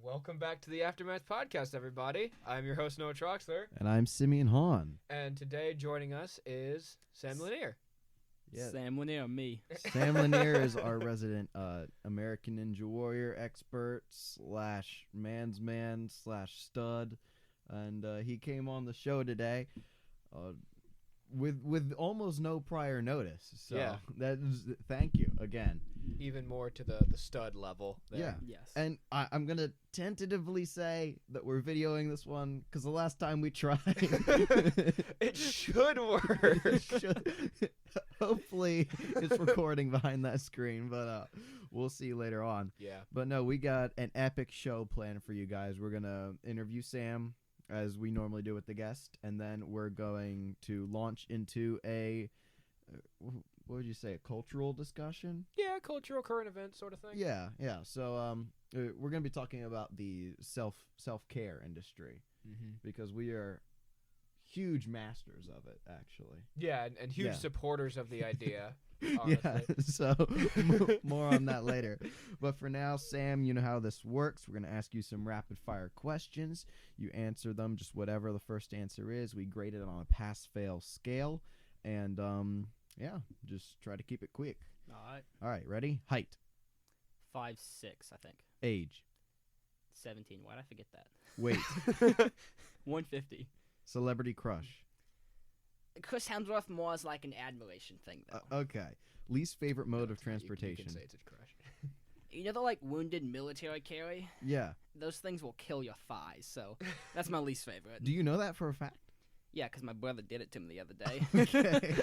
Welcome back to the Aftermath Podcast, everybody. I'm your host, Noah Troxler. And I'm Simeon Hahn. And today joining us is Sam Lanier. Yeah. Sam Lanier, me. Sam Lanier is our resident American Ninja Warrior expert / man's man / stud. And he came on the show today with almost no prior notice. So Yeah. that is, thank you again. Even more to the stud level there. Yeah. Yes. And I'm going to tentatively say that we're videoing this one because the last time we tried. It should work. Hopefully it's recording behind that screen, but we'll see later on. Yeah. But no, we got an epic show planned for you guys. We're going to interview Sam as we normally do with the guest, and then we're going to launch into a what would you say, a cultural discussion? Yeah, cultural current event sort of thing. Yeah. So we're going to be talking about the self-care industry because we are huge masters of it, actually. Yeah, and huge Yeah. supporters of the idea. Honestly. Yeah, so more on that later. But for now, Sam, you know how this works. We're going to ask you some rapid-fire questions. You answer them, just whatever the first answer is. We grade it on a pass-fail scale. And, yeah, just try to keep it quick. All right, ready? Height. 5'6", I think. Age. 17. Why'd I forget that? Weight. 150. Celebrity crush. Chris Hemsworth more is like an admiration thing, though. Okay. Least favorite mode of You transportation. can say it's a crush. You know the, like, wounded military carry? Yeah. Those things will kill your thighs, so that's my least favorite. Do you know that for a fact? Yeah, because my brother did it to me the other day. Okay.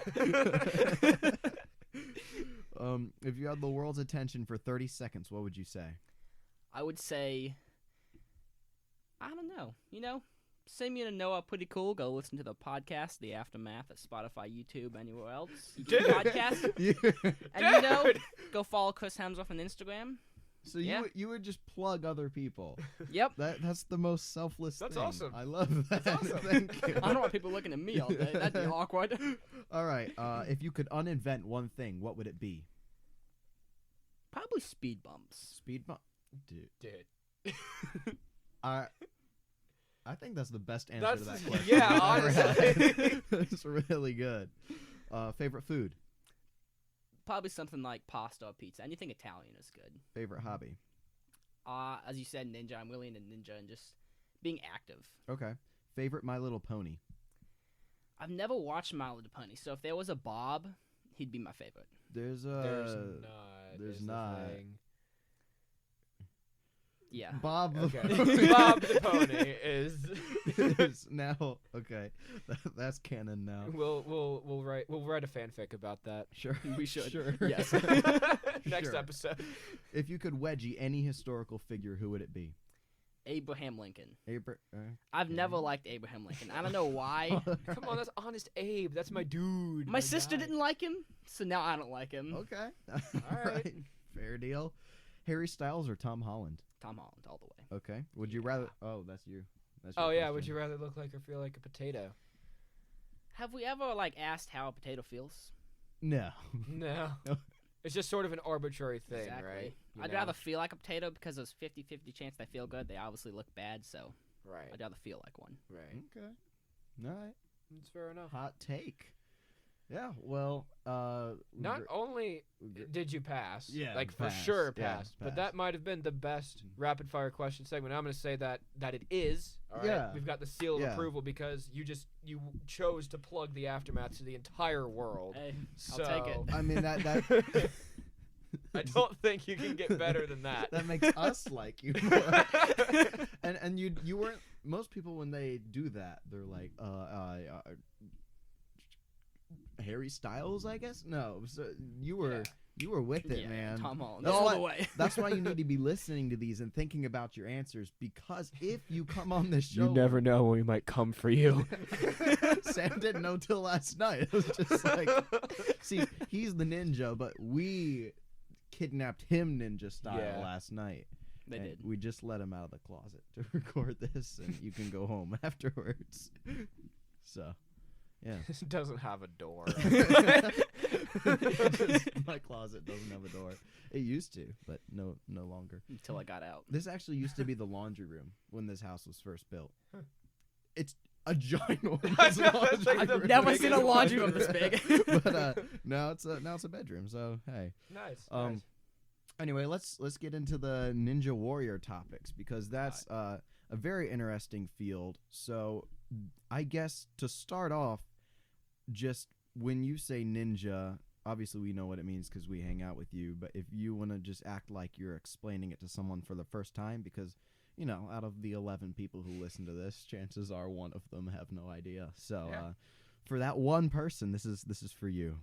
If you had the world's attention for 30 seconds, what would you say? I would say, I don't know. You know, Simeon and Noah are pretty cool. Go listen to the podcast, The Aftermath, at Spotify, YouTube, anywhere else. You do podcast. And, you know, go follow Chris Hemsworth on Instagram. So Yeah. you would just plug other people. Yep. That's the most selfless That's thing. awesome. I love that. That's awesome. Thank you. I don't want people looking at me all day. That'd be awkward. All right. If you could uninvent one thing, what would it be? Probably speed bumps. Speed bump. Dude. Dude. I think that's the best answer to that question. Yeah, I've ever had. honestly. It's really good. Favorite food? Probably something like pasta or pizza. Anything Italian is good. Favorite hobby? As you said, ninja. I'm really into ninja and just being active. Okay. Favorite My Little Pony? I've never watched My Little Pony, so if there was a Bob, he'd be my favorite. There's There's there's the not. thing. Yeah. Bob the Okay. Pony. Bob the Pony is. is now okay. That's canon now. We'll write a fanfic about that. Sure, We should. Sure. Yes. Next Sure. episode. If you could wedgie any historical figure, who would it be? Abraham Lincoln. I've Never liked Abraham Lincoln. I don't know why. Come on, that's honest Abe. That's my dude. My sister guy. didn't like him, so now I don't like him. Okay. All right. Fair deal. Harry Styles or Tom Holland? Tom Holland all the way. Okay. Would you Yeah. rather? Oh, that's you. That's Oh your yeah, would question. you rather look like or feel like a potato? Have we ever asked how a potato feels? No. No. No. It's just sort of an arbitrary thing, Exactly. right? You I'd know? rather feel like a potato because there's 50-50 chance they feel good. They obviously look bad, so Right. I'd rather feel like one. Right. Okay. All right. That's fair enough. Hot take. Yeah. Well. Not only did you pass, Yeah, like for passed. sure Yeah, passed, but passed. that might have been the best rapid fire question segment. I'm going to say that it is. All right. Yeah. We've got the seal of Yeah. approval because you chose to plug the Aftermath to the entire world. Hey, So, I'll take it. I mean that. I don't think you can get better than that. That makes us like you more. and you weren't. Most people when they do that, they're like, Harry Styles, I guess. No, so you were with it, Yeah, man. Tom Holland. That's all why- the way. That's why you need to be listening to these and thinking about your answers, because if you come on this show, You never know when we might come for you. Sam didn't know till last night. It was just like, see, he's the ninja, but we kidnapped him ninja style Yeah. last night. They And did. We just let him out of the closet to record this, and you can go home afterwards. So, Yeah. This doesn't have a door. My closet doesn't have a door. It used to, but no longer. Until I got out. This actually used to be the laundry room when this house was first built. It's a ginormous laundry like room. I've never seen a laundry room this big. But now it's a bedroom. So hey. Nice. Anyway, let's get into the Ninja Warrior topics because that's a very interesting field. So I guess to start off, just when you say ninja, obviously we know what it means because we hang out with you. But if you want to just act like you're explaining it to someone for the first time, because out of the 11 people who listen to this, chances are one of them have no idea. So for that one person, this is for you.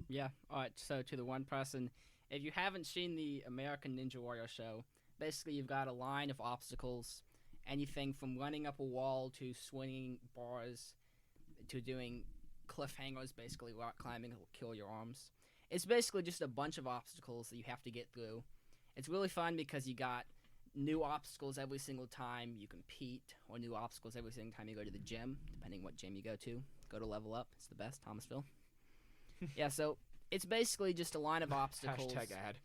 Yeah. All right. So to the one person, if you haven't seen the American Ninja Warrior show, basically you've got a line of obstacles, anything from running up a wall to swinging bars to doing cliffhangers, basically rock climbing will kill your arms. It's basically just a bunch of obstacles that you have to get through. It's really fun because you got new obstacles every single time you compete, or new obstacles every single time you go to the gym, depending what gym you go to level up. It's the best, Thomasville. Yeah, so it's basically just a line of obstacles. Hashtag ad.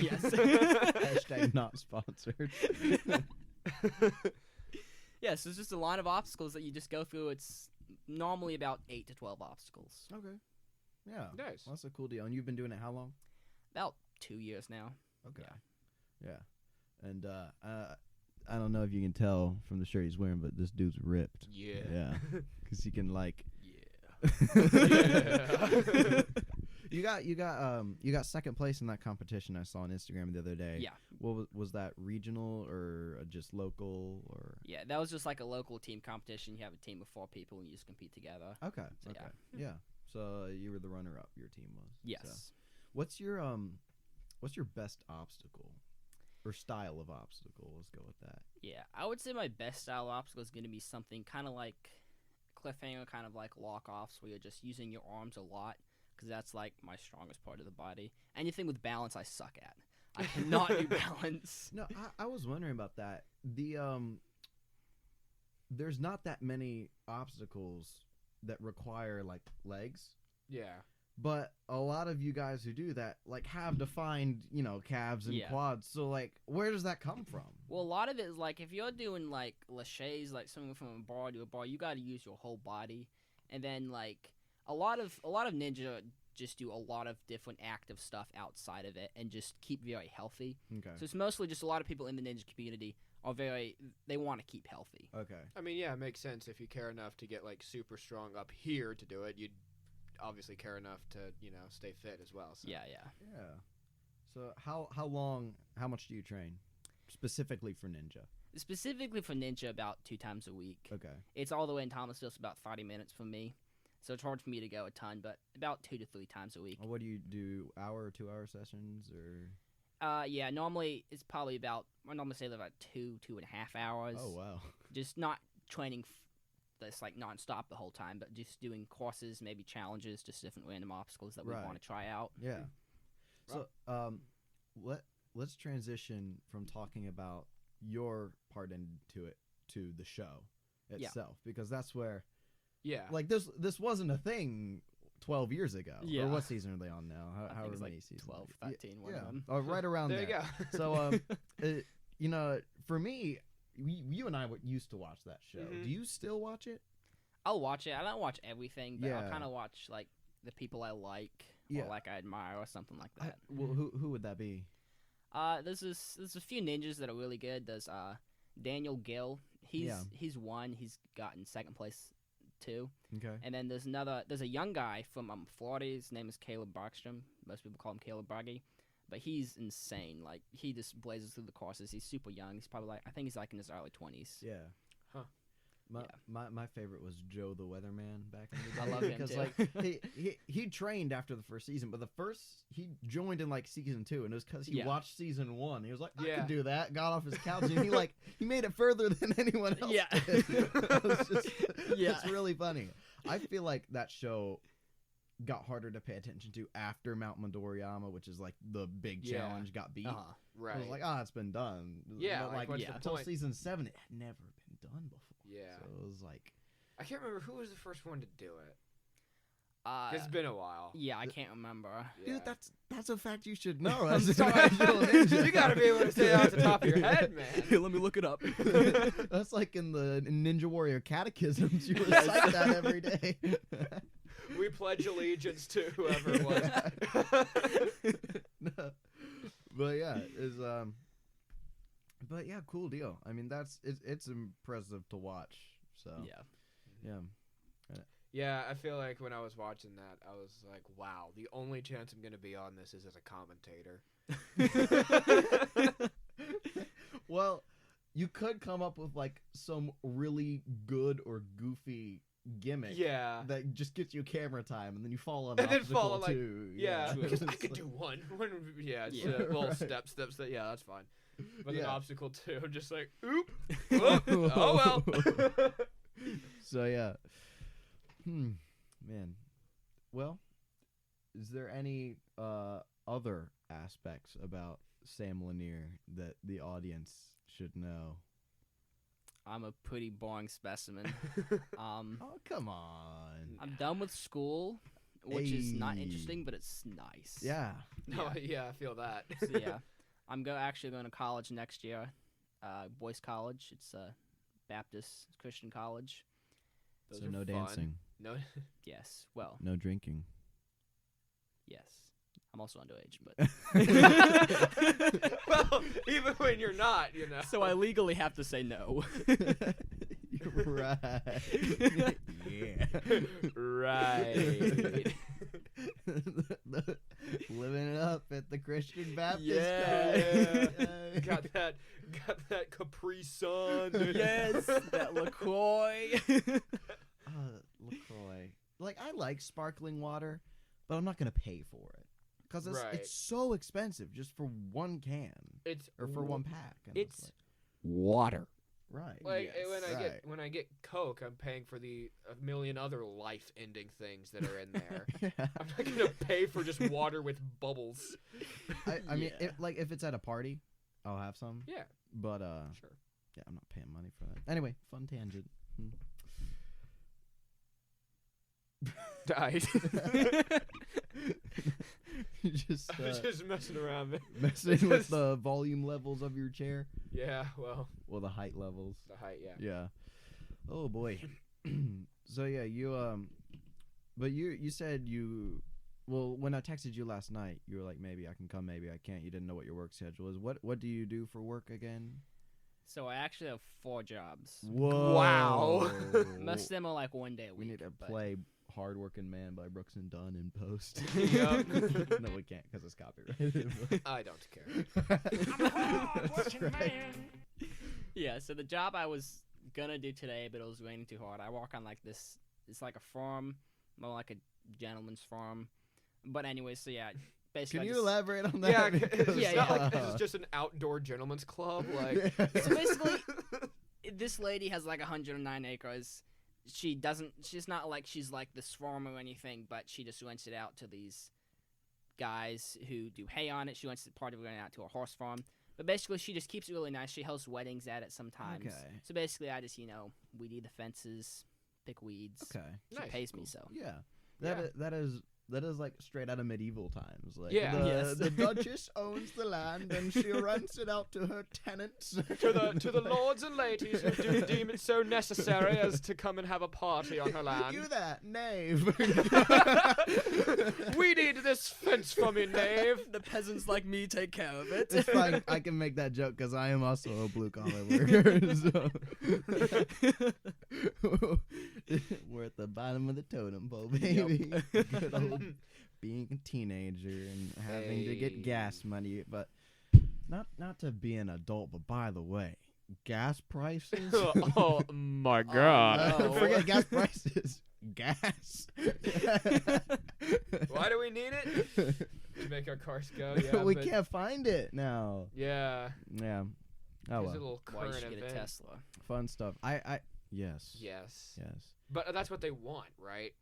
Yes. Hashtag not sponsored. Yeah, so it's just a line of obstacles that you just go through. It's normally about 8 to 12 obstacles. Okay. Yeah. Nice. Well, that's a cool deal. And you've been doing it how long? About 2 years now. Okay. Yeah. And I don't know if you can tell from the shirt he's wearing, but this dude's ripped. Yeah. Yeah. Because he can Yeah. You got second place in that competition I saw on Instagram the other day. Yeah. What was that, regional or just local or? Yeah, that was just like a local team competition. You have a team of 4 people and you just compete together. Okay. So, Okay. Yeah. So you were the runner-up. Your team was. Yes. So. What's your best obstacle or style of obstacle? Let's go with that. Yeah, I would say my best style of obstacle is going to be something kind of like cliffhanger, kind of like lock-offs, where you're just using your arms a lot, because that's like my strongest part of the body. Anything with balance, I suck at. I cannot do balance. No, I was wondering about that. There's not that many obstacles that require like legs. Yeah. But a lot of you guys who do that, like, have defined, calves and quads. So, like, where does that come from? Well, a lot of it is, like, if you're doing, like, laches, like, something from a bar to a bar, you got to use your whole body. And then, like, a lot of ninja just do a lot of different active stuff outside of it and just keep very healthy. Okay. So it's mostly just a lot of people in the ninja community they want to keep healthy. Okay. I mean, yeah, it makes sense. If you care enough to get, like, super strong up here to do it, you'd obviously care enough to stay fit as well. So. Yeah. So how much do you train specifically for ninja? Specifically for ninja, about 2 times a week. Okay. It's all the way in Thomasville, so about 30 minutes from me. So it's hard for me to go a ton, but about 2 to 3 times a week. What do you do? Hour or 2 hour sessions or? Yeah. Normally it's probably about, I normally say about 2.5 hours. Oh wow. Just not training that's like nonstop the whole time, but just doing courses, maybe challenges, just different random obstacles that we want to try out. Yeah. So let's transition from talking about your part into it to the show itself, because that's where like this wasn't a thing 12 years ago. Or what season are they on now? However many seasons. 12, 13, one of them. Oh, right around there. There you go. So for me, you and I used to watch that show. Mm-hmm. Do you still watch it? I'll watch it. I don't watch everything, but I'll kind of watch like the people I like or like I admire or something like that. Well, who would that be? There's a few ninjas that are really good. There's Daniel Gill. He's won. He's gotten second place too. Okay. And then there's a young guy from Florida. His name is Caleb Barkstrom. Most people call him Caleb Braggy. But he's insane. Like, he just blazes through the courses. He's super young. He's probably I think he's like in his early 20s. Yeah. Huh. My favorite was Joe the Weatherman back in the day. I love him because too. like he trained after the first season, but he joined in like season 2, and it was because he watched season 1. He was like, I could do that. Got off his couch and he made it further than anyone else. Yeah. Did. It's really funny. I feel like that show got harder to pay attention to after Mount Midoriyama, which is like the big challenge, got beat. Right. I was like, it's been done. Yeah, but what's the until point? season 7, it had never been done before. Yeah. So it was like, I can't remember who was the first one to do it. It's been a while. Yeah, I can't remember. Yeah. Dude, that's a fact you should know. I'm As a sorry. casual ninja. You gotta be able to say that off the top of your head, man. Here, let me look it up. That's like in the Ninja Warrior catechisms. You recite that every day. We pledge allegiance to whoever it was. No. But yeah, but yeah, cool deal. I mean, it's impressive to watch. So yeah. Yeah, I feel like when I was watching that, I was like, wow, the only chance I'm going to be on this is as a commentator. Well, you could come up with like some really good or goofy gimmick. Yeah. That just gets you camera time, and then you fall on And then obstacle follow, like, too. Yeah, because I It's could like- do one. Yeah, just Yeah, little right. steps. Yeah, that's fine. But an Yeah. obstacle too, I'm just like, oop. Oh well. So yeah. Man. Well, is there any other aspects about Sam Lanier that the audience should know? I'm a pretty boring specimen. Oh, come on. I'm done with school, which is not Hey. interesting, but it's nice. Yeah. No, yeah, I feel that. So yeah, I'm actually going to college next year, boys' college. It's a Baptist Christian college. Those So are no fun. dancing, No. Yes, well, no drinking. yes. I'm also underage, but Well, even when you're not, you know. so I legally have to say no. You're right. Yeah. Right. Living it up at the Christian Baptist Yeah. college. got that Capri Sun. Yes, that LaCroix. LaCroix. Like, I like sparkling water, but I'm not gonna pay for it because Right. it's so expensive just for one can It's or for one pack. And It's like, Water. right. like Yes. when I get Coke, I'm paying for a million other life-ending things that are in there. Yeah. I'm not gonna pay for just water with bubbles. I mean, Yeah. if it's at a party, I'll have some. Yeah, But sure. yeah, I'm not paying money for that. Anyway, fun tangent. Died. Just I was just messing around, man. messing with the volume levels of your chair. Yeah, well, Well, the height levels. the height, yeah. Yeah. Oh boy. So yeah, but you said well, when I texted you last night, you were like, maybe I can come, maybe I can't. You didn't know what your work schedule is. What do you do for work again? So I actually have 4 jobs. Whoa. Wow. Most of them are like 1 day a week. We need to but- play Hardworking Man by Brooks and Dunn in post. Yup. No, we can't because it's copyrighted. I don't care. That's right. Yeah, so the job I was gonna do today, but it was raining too hard. I work on like this. It's like a farm, more like a gentleman's farm. But anyway, so yeah, basically. Can I you just- elaborate on that? Yeah, Because, it's not like uh, this is just an outdoor gentleman's club. Like, So basically, this lady has like 109 acres. She's not like she's like this farm or anything, but she just rents it out to these guys who do hay on it. She rents part of it out to a horse farm. But basically, she just keeps it really nice. She hosts weddings at it sometimes. Okay. So basically, I just, weed eat the fences, pick weeds. Okay. She Nice, pays me cool. so. Yeah. Yeah. That is like straight out of medieval times. Like Yeah. Yes. the Duchess owns the land and she rents it out to her tenants. to the lords and ladies who do deem it so necessary as to come and have a party on her land. You that knave. We need this fence for me, knave. The peasants like me take care of it. It's fine. I can make that joke because I am also a blue collar worker. So. We're at the bottom of the totem pole, baby. Good old being a teenager and having to get Hey. gas money, but not to be an adult. But by the way, gas prices. Oh my God. no. Forget gas prices. Gas. Why do we need it? To make our cars go. Yeah, we but can't find it now. Yeah. Yeah. Here's Oh a well. little Why you current should get a event. Tesla. Fun stuff. Yes. Yes. Yes. But that's what they want, right?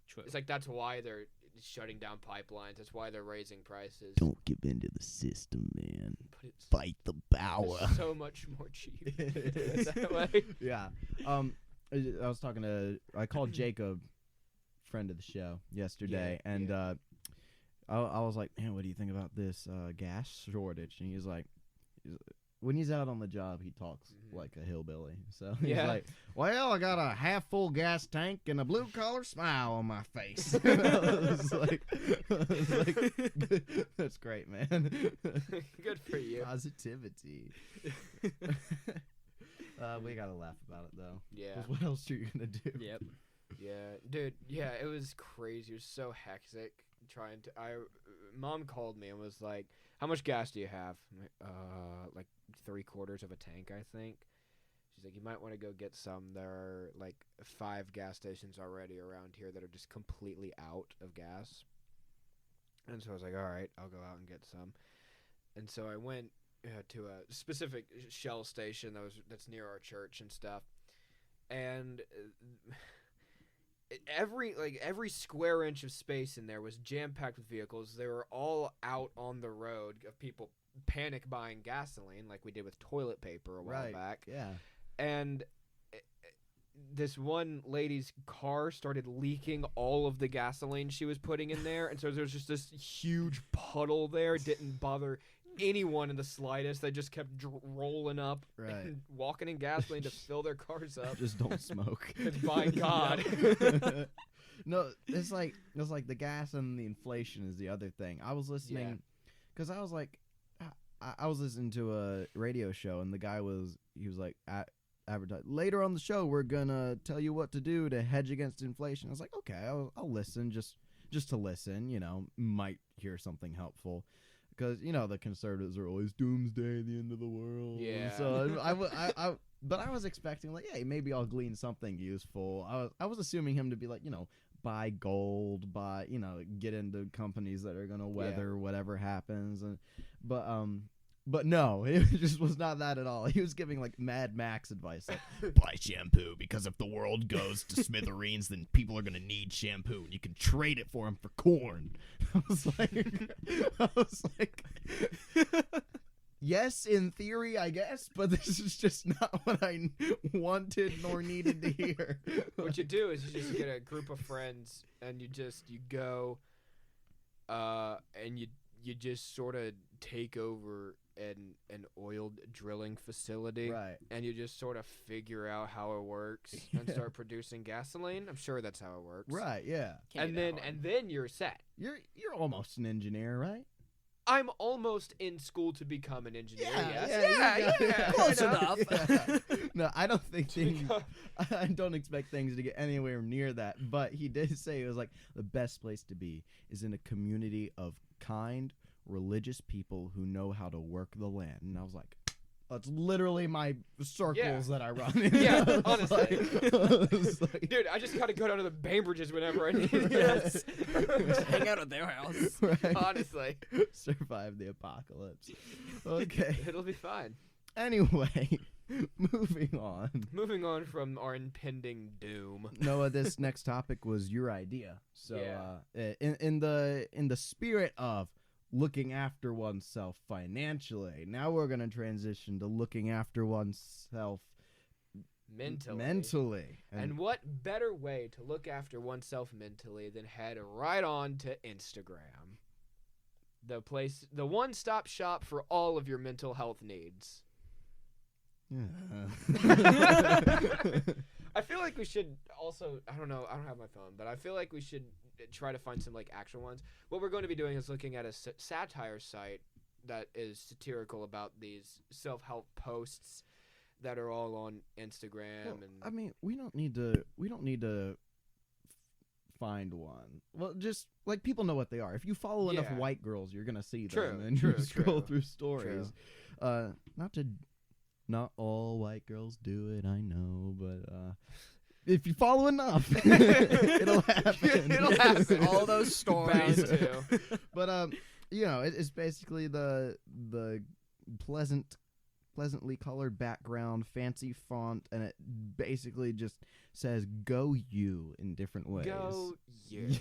True. It's like that's why they're shutting down pipelines. That's why they're raising prices. Don't give in to the system, man. But it's Fight the power. so much more cheap. that way. Yeah. I was talking to. I called Jacob friend of the show yesterday, Yeah, and yeah. I was like, man, what do you think about this gas shortage? And he's like, when he's out on the job, he talks like a hillbilly. So he's Yeah. like, well, I got a half full gas tank and a blue collar smile on my face. It's like, that's great, man. Good for you. Positivity. We gotta laugh about it though. Yeah. 'Cause what else are you gonna do? Yep. Yeah, dude. Yeah, it was crazy. It was so hectic trying to. Mom called me and was like, "How much gas do you have?" I'm like 3/4 of a tank, I think. She's like, "You might want to go get some. There are like 5 gas stations already around here that are just completely out of gas." And so I was like, "All right, I'll go out and get some." And so I went to a specific Shell station that's near our church and stuff, and every square inch of space in there was jam packed with vehicles. They were all out on the road of people panic buying gasoline, like we did with toilet paper a while back. Yeah. And this one lady's car started leaking all of the gasoline she was putting in there, and so there was just this huge puddle there. It didn't bother anyone in the slightest. They just kept rolling up and walking in gasoline to fill their cars up. Just don't smoke. By God. No, it's like the gas and the inflation is the other thing. I was listening because I was like, I was listening to a radio show, and the guy was like advertise later on the show, we're gonna tell you what to do to hedge against inflation. I was like, okay, I'll listen just to listen, might hear something helpful, because the conservatives are always doomsday, the end of the world. Yeah. So but I was expecting like, hey, maybe I'll glean something useful. I was assuming him to be like, buy gold, get into companies that are gonna weather whatever happens, but no, it just was not that at all. He was giving like Mad Max advice, like buy shampoo because if the world goes to smithereens, then people are gonna need shampoo, and you can trade it for them for corn. I was like, yes, in theory, I guess, but this is just not what I wanted nor needed to hear. What you do is you just get a group of friends, and you go, and you just sort of take over an oil drilling facility, Right. And you just sort of figure out how it works and start producing gasoline. I'm sure that's how it works, Right, yeah. And then you're set. You're almost an engineer, right? I'm almost in school to become an engineer. Yeah. Close enough. Yeah. No, I don't think I don't expect things to get anywhere near that. But he did say it was like the best place to be is in a community of kind, religious people who know how to work the land. And I was like, that's literally my circles that I run in. Yeah, honestly. Like, dude, I just gotta go down to the Bainbridges whenever I need it. Yes. Just hang out at their house. Right. Honestly. Survive the apocalypse. Okay. It'll be fine. Anyway, moving on. Moving on from our impending doom. Noah, this next topic was your idea. So in the spirit of looking after oneself financially, now we're going to transition to looking after oneself mentally. And what better way to look after oneself mentally than head right on to Instagram? The one-stop shop for all of your mental health needs. I feel like we should also, I don't know, I don't have my phone, but I feel like we should try to find some like actual ones. What we're going to be doing is looking at a satire site that is satirical about these self-help posts that are all on Instagram. Well, and I mean, we don't need to find one. Well, just like people know what they are. If you follow enough white girls, you're gonna see them and you scroll through stories. Not all white girls do it, I know, but if you follow enough, it'll happen. It'll happen. All those stories. too. But it's basically the pleasantly colored background, fancy font, and it basically just says "Go you" in different ways. Go you.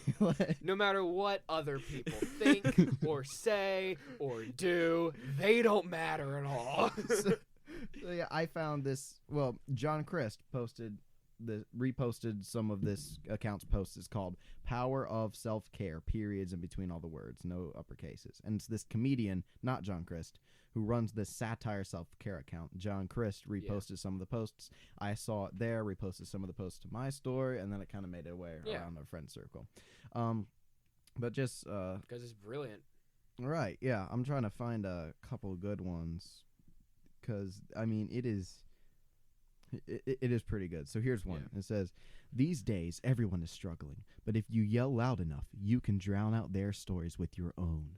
No matter what other people think or say or do, they don't matter at all. So yeah, I found this. Well, John Christ posted reposted some of this account's posts. It's called "Power of Self-Care," periods in between all the words, no uppercases. And it's this comedian, not John Crist, who runs this satire self-care account. John Crist reposted some of the posts. I saw it there, reposted some of the posts to my story, and then it kind of made it way around our friend circle. But just because it's brilliant. Right, yeah. I'm trying to find a couple good ones because, I mean, it is pretty good. So here's one. Yeah. It says, "These days, everyone is struggling, but if you yell loud enough, you can drown out their stories with your own."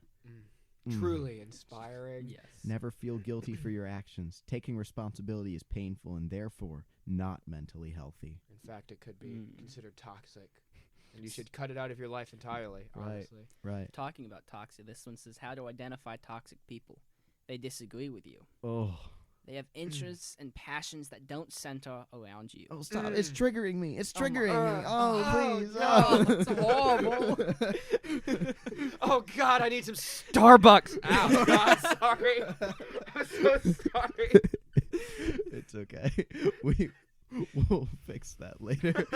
Truly inspiring. Yes. "Never feel guilty for your actions. Taking responsibility is painful and therefore not mentally healthy." In fact, it could be considered toxic. And you should cut it out of your life entirely, honestly. Right. Talking about toxic, this one says, "How to identify toxic people? They disagree with you. Oh. They have interests and passions that don't center around you." Oh, stop. It's triggering me. It's triggering me. Please. No, it's horrible. Oh, God, I need some Starbucks. Ow, God, sorry. I'm so sorry. It's okay. We'll fix that later.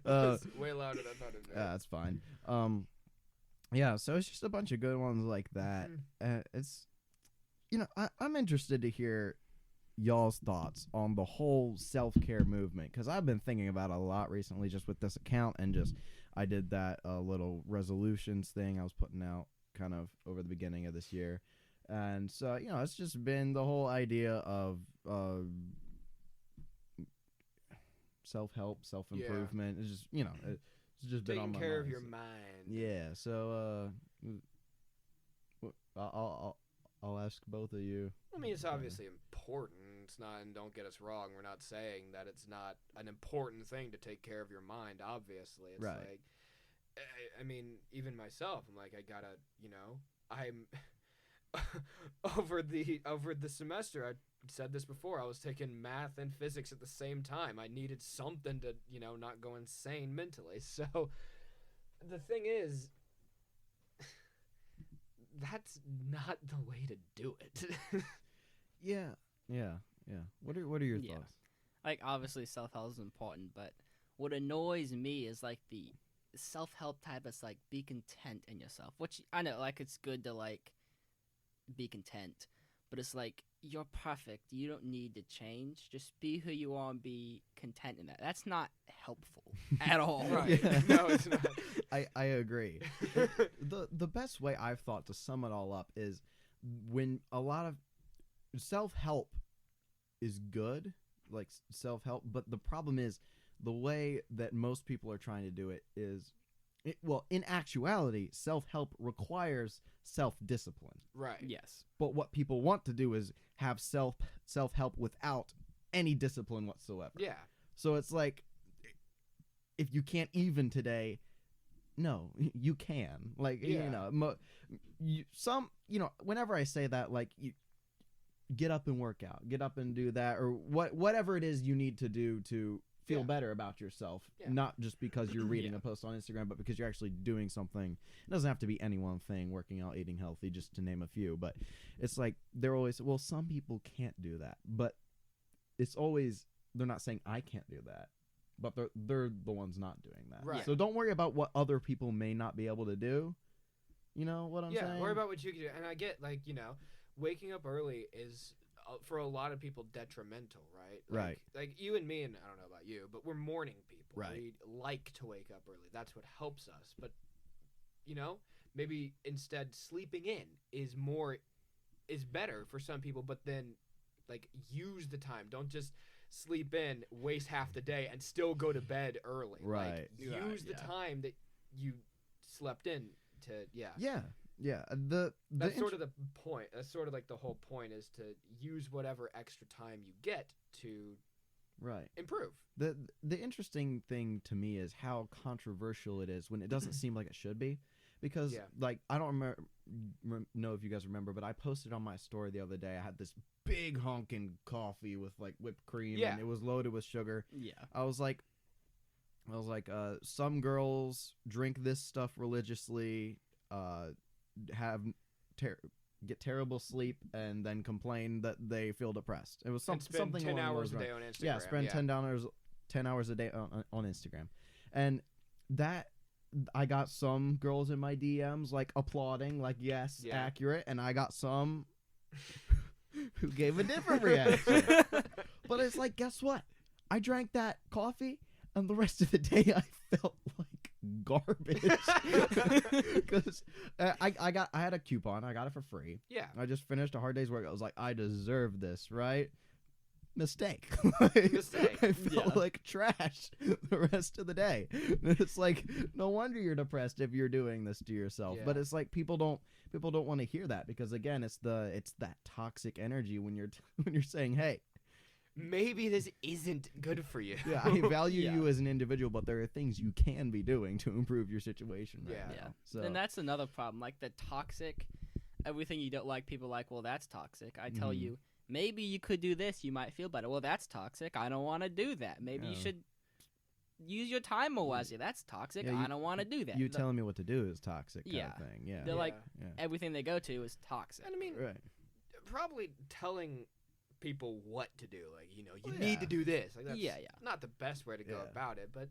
It's way louder than I thought it would be. That's fine. Yeah, so it's just a bunch of good ones like that. It's, I'm interested to hear y'all's thoughts on the whole self-care movement, because I've been thinking about it a lot recently just with this account, and just I did that little resolutions thing I was putting out kind of over the beginning of this year. And so, it's just been the whole idea of self-help, self-improvement. It's just, it's just been on my mind. Taking care of your mind. Yeah, so I'll ask both of you. I mean, it's obviously important. It's not, and don't get us wrong, we're not saying that it's not an important thing to take care of your mind, obviously. It's like, I mean, even myself, I'm like, I gotta, I'm over the semester, I said this before, I was taking math and physics at the same time. I needed something to, not go insane mentally. So the thing is, that's not the way to do it. Yeah. What are your thoughts? Like, obviously self-help is important, but what annoys me is like the self-help type is like, be content in yourself, which I know, like, it's good to like be content, but it's like, you're perfect, you don't need to change, just be who you are and be content in that. That's not helpful at all. Right. Yeah. No, it's not. I agree. The best way I've thought to sum it all up is, when a lot of self-help is good, like self-help, but the problem is the way that most people are trying to do it is, in actuality, self-help requires self-discipline. Right. Yes. But what people want to do is have self-help without any discipline whatsoever. Yeah. So it's like, if you can't even today, no, you can. Like, whenever I say that, like, you get up and work out, get up and do that, or whatever it is you need to do to feel better about yourself, not just because you're reading a post on Instagram, but because you're actually doing something. It doesn't have to be any one thing, working out, eating healthy, just to name a few, but it's like, they're always, well, some people can't do that, but it's always, they're not saying I can't do that, but they're the ones not doing that. Right. So don't worry about what other people may not be able to do. You know what I'm saying? Yeah, worry about what you can do. And I get, like, waking up early is, for a lot of people, detrimental, right? Right. Like you and me, and I don't know about you, but we're morning people. Right. We like to wake up early. That's what helps us. But, maybe instead sleeping in is better for some people, but then, like, use the time. Don't just sleep in, waste half the day, and still go to bed early. Right. Like, use the time that you slept in to, Yeah. That's sort of the point. That's sort of like the whole point, is to use whatever extra time you get to improve. The interesting thing to me is how controversial it is when it doesn't seem like it should be, because like, I don't know if you guys remember, but I posted on my story the other day, I had this big honking coffee with like whipped cream, and it was loaded with sugar. Yeah. I was like, some girls drink this stuff religiously, have get terrible sleep, and then complain that they feel depressed. It was And spend something 10 along hours those a day lines. on Instagram. Yeah, spend $10 hours a day on Instagram, and that I got some girls in my DMs like applauding, like yes, Yeah. accurate, and I got some who gave a different reaction. But it's like, guess what? I drank that coffee, and the rest of the day I felt like garbage because I had a coupon. I got it for free. Yeah. I just finished a hard day's work. I was like, I deserve this, right? Mistake. Mistake. I felt Yeah. like trash the rest of the day. It's like, no wonder you're depressed if you're doing this to yourself. Yeah. But it's like people don't want to hear that, because again, it's that toxic energy when you're saying, hey, Maybe this isn't good for you. yeah, I value Yeah. you as an individual, but there are things you can be doing to improve your situation right Yeah. now. Yeah. So And that's another problem. Like the toxic, everything you don't like, people are like, well, that's toxic. I tell Mhm. you, maybe you could do this. You might feel better. Well, that's toxic. I don't want to do that. Maybe you Yeah. should use your time more wisely. That's toxic. Yeah, I don't want to do that. you The- telling me what to do is toxic kind Yeah. of thing. Yeah. They're like, yeah. everything they go to is toxic. And I mean, Right. probably telling people what to do, like, you Well, need to yeah. do this. Like, that's Yeah. not the best way to go Yeah. about it, but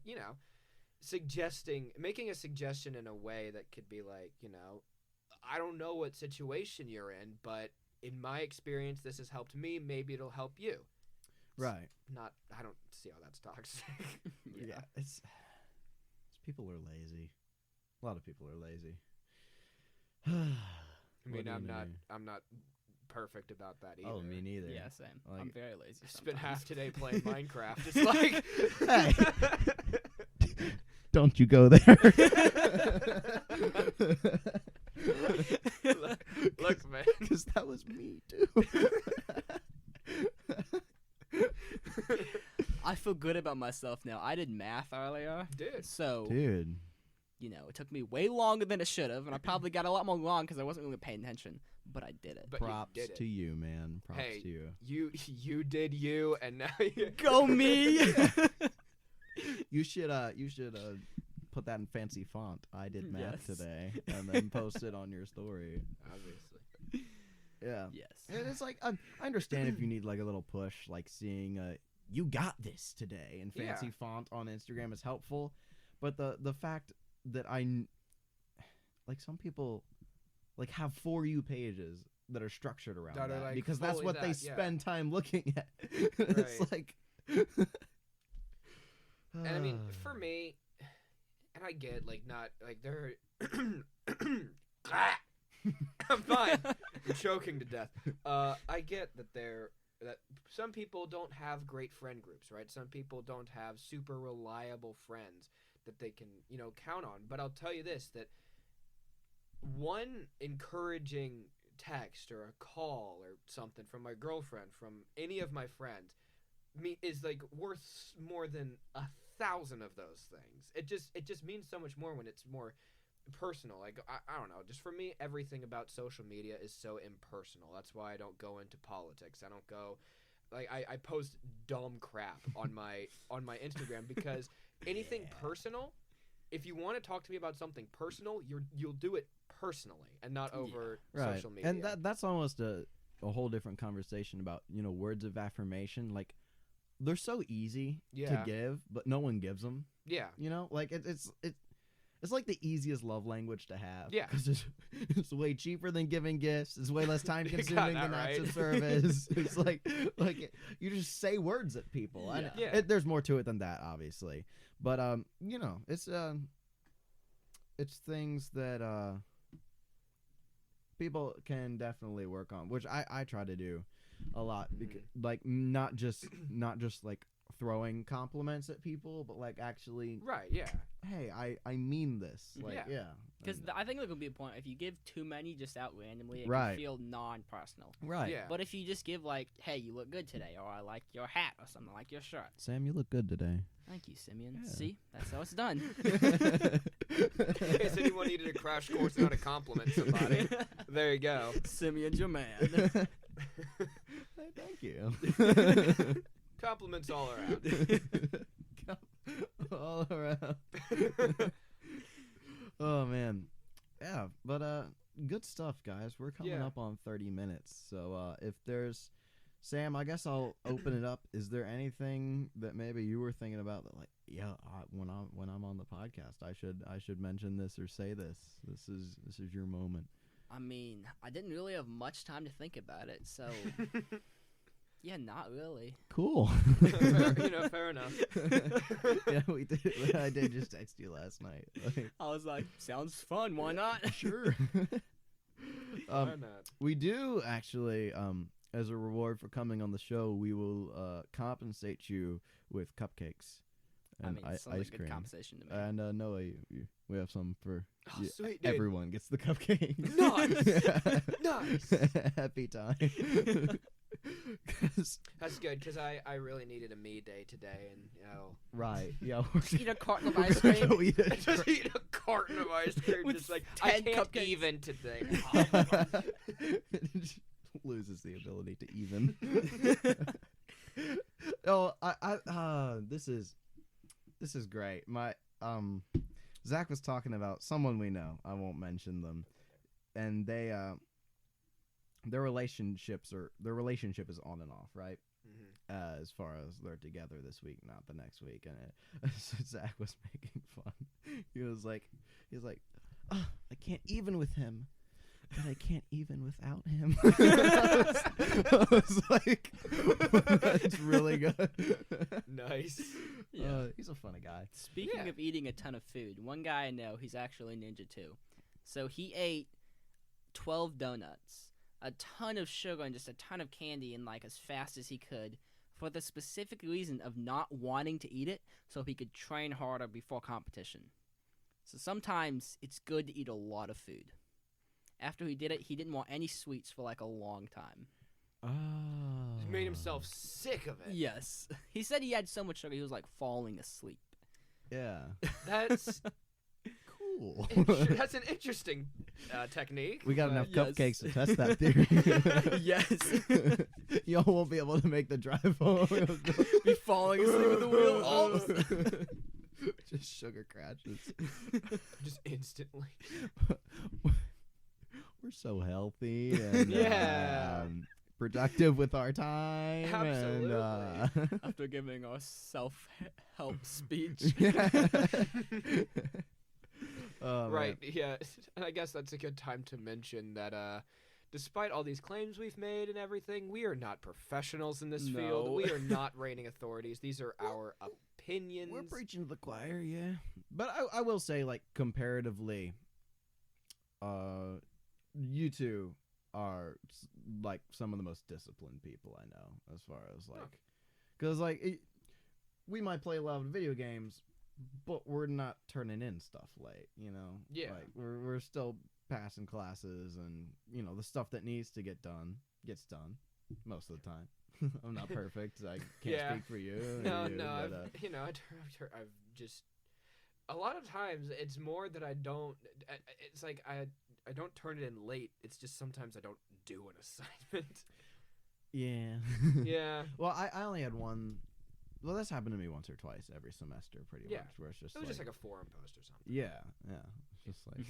making a suggestion in a way that could be like, I don't know what situation you're in, but in my experience, this has helped me. Maybe it'll help you. Right. I don't see how that's toxic. Yeah. It's people are lazy. A lot of people are lazy. I What mean, do you I'm not perfect about that either. Oh, me neither. Yeah, same. Like- I'm very lazy. Spent sometimes. half today playing Minecraft. It's like, Don't you go there. look, man. Because that was me too. I feel good about myself now. I did math earlier, Dude. so Dude. it took me way longer than it should have, and I probably got a lot more wrong because I wasn't really paying attention. But I did it. But you Props did it. to you, man. Props Hey, to you. You did you, and now you Go me! You should put that in fancy font. I did math Yes. today, and then post it on your story. Obviously. Yeah. Yes. And it's like I understand if you need like a little push, like seeing you got this today in fancy Yeah. font on Instagram is helpful, but the fact that like some people like have For You pages that are structured around That are, that like, because that's fully what they that, yeah. spend time looking at. It's Right. like And I mean, for me, and I get like not like they're. I'm fine. I'm choking to death. I get that some people don't have great friend groups, right? Some people don't have super reliable friends that they can, count on. But I'll tell you this, that one encouraging text or a call or something from my girlfriend, from any of my friends, is like worth more than 1,000 of those things. It just means so much more when it's more personal. Like I don't know, just for me, everything about social media is so impersonal. That's why I don't go into politics. I don't go like I post dumb crap on my Instagram because anything personal, if you want to talk to me about something personal, you'll do it personally and not over right. social media. And that's almost a whole different conversation about, words of affirmation. Like they're so easy to Yeah. give, but no one gives them. Yeah. Like it's like the easiest love language to have. Yeah. Because it's way cheaper than giving gifts. It's way less time You got consuming that than acts of right. service. It's like you just say words at people. Yeah. Yeah. There's more to it than that, obviously. But it's things that people can definitely work on, which I try to do a lot. Because, like not just like throwing compliments at people, but like actually, Right, yeah. hey, I mean this. Like, yeah. Because I think there could be a point if you give too many just out randomly, it Right. can feel non-personal. Right. Yeah. But if you just give like, "Hey, you look good today," or "I like your hat," or something like your shirt. Sam, you look good today. Thank you, Simeon. Yeah. See, that's how it's done. In case anyone needed a crash course on how to compliment somebody, there you go. Simeon's your man. Hey, thank you. Compliments all around. All around. Oh man, yeah, but good good stuff, guys. We're coming Yeah. up on 30 minutes. So if there's Sam, I guess I'll open it up. Is there anything that maybe you were thinking about that, like, yeah, when I'm on the podcast, I should mention this or say this. This is your moment. I mean, I didn't really have much time to think about it, so yeah, not really. Cool. Fair enough. Yeah, we did. I did just text you last night. Like, I was like, sounds fun. Why not? sure. Why not? We do actually, as a reward for coming on the show, we will compensate you with cupcakes I and mean, ice sounds like good cream. compensation to me. And Noah, we have some for Oh, you. sweet, dude. Everyone gets the cupcakes. Nice. Nice. Happy time. 'Cause- That's good because I really needed a me day today, and right, yeah. Eat a carton of ice cream. Go eat it. just eat a carton of ice cream. With Just like I 10 can't cupcakes. even today. Loses the ability to even. Oh, this is great. My Zach was talking about someone we know. I won't mention them, and they their relationship is on and off, right? Mhm. As far as they're together this week, not the next week, and Zach was making fun. He was like, oh, I can't even with him. But I can't even without him. I was like, that's really good. Nice. Yeah. He's a funny guy. Speaking Yeah. of eating a ton of food, one guy I know, he's actually ninja too. So he ate 12 donuts, a ton of sugar, and just a ton of candy, and like as fast as he could, for the specific reason of not wanting to eat it, so he could train harder before competition. So sometimes it's good to eat a lot of food. After he did it, he didn't want any sweets for like a long time. Oh. He made himself sick of it. Yes. He said he had so much sugar he was like falling asleep. Yeah. That's Cool. that's an interesting technique. We got but- enough yes. cupcakes to test that theory. Yes. Y'all won't be able to make the drive home. Be falling asleep at the wheel. Oh. Just sugar crashes. just instantly. We're so healthy and Yeah. productive with our time. And, Absolutely. After giving our self-help speech. Oh, Right. Yeah. And I guess that's a good time to mention that despite all these claims we've made and everything, we are not professionals in this field. No. We are not reigning authorities. These are our opinions. We're preaching to the choir, yeah. But I will say, like, comparatively, you two are like some of the most disciplined people I know, as far as like, because we might play a lot of video games, but we're not turning in stuff late, you know. Yeah. Like we're still passing classes, and you know the stuff that needs to get done gets done most of the time. I'm not perfect. I can't Yeah. speak for you. No, or you, no. but, I've just a lot of times it's more that I don't. It's like I don't turn it in late. It's just sometimes I don't do an assignment. yeah. Yeah. Well, I only had one. Well, that's happened to me once or twice every semester, pretty Yeah. much. Where it's just It was just like a forum post or something. yeah. It's just like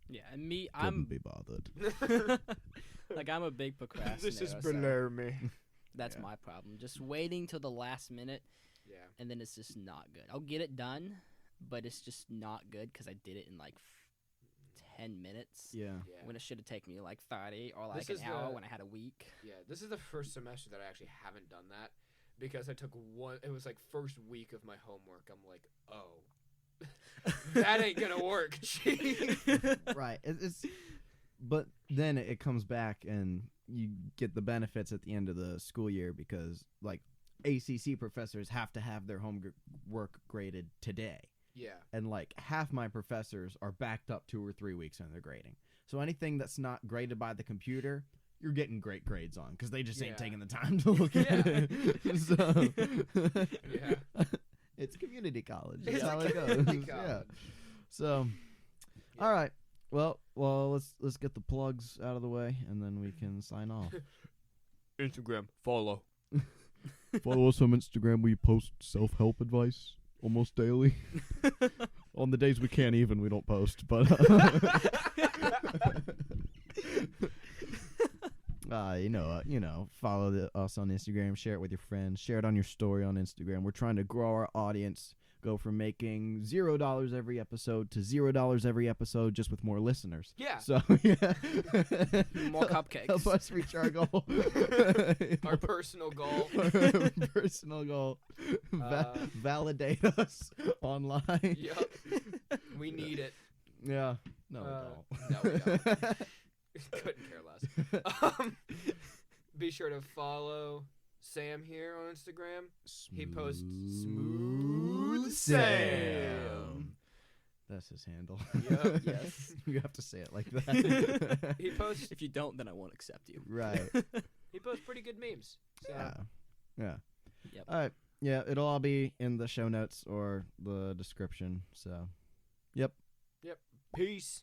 Yeah, and me, couldn't I'm be bothered. like I'm a big procrastinator. This is so below me. that's Yeah. my problem. Just waiting till the last minute, Yeah. and then it's just not good. I'll get it done, but it's just not good because I did it in like 10 minutes. Yeah. Yeah. When it should have taken me like 30 or like This an is hour the- when I had a week. Yeah, this is the first semester that I actually haven't done that because I took one. It was like first week of my homework. I'm like, oh, that ain't gonna work. Gee. Right. It's but then it comes back and you get the benefits at the end of the school year because like ACC professors have to have their homework graded today. Yeah. And like half my professors are backed up 2 or 3 weeks in their grading. So anything that's not graded by the computer, you're getting great grades on because they just ain't Yeah. taking the time to look at Yeah. it. So Yeah. it's community college. That's It's how like it goes. community Yeah. college. So, Yeah. all right. Well, let's get the plugs out of the way and then we can sign off. Instagram follow. Follow us on Instagram. We post self-help advice almost daily. On the days we can't even, we don't post. But Follow us on Instagram. Share it with your friends. Share it on your story on Instagram. We're trying to grow our audience. Go from making $0 every episode to $0 every episode, just with more listeners. Yeah. So yeah, More cupcakes. Help us reach our goal. Our personal goal. Our personal goal. Validate us online. Yep. We need it. Yeah. No, No, we don't. Couldn't care less. Be sure to follow Sam here on Instagram. He posts Smooth Sam. That's his handle. Yep. Yes. You have to say it like that. He posts. If you don't, then I won't accept you. Right. He posts pretty good memes. So. Yeah. Yep. All right. Yeah, it'll all be in the show notes or the description. So, yep. Peace.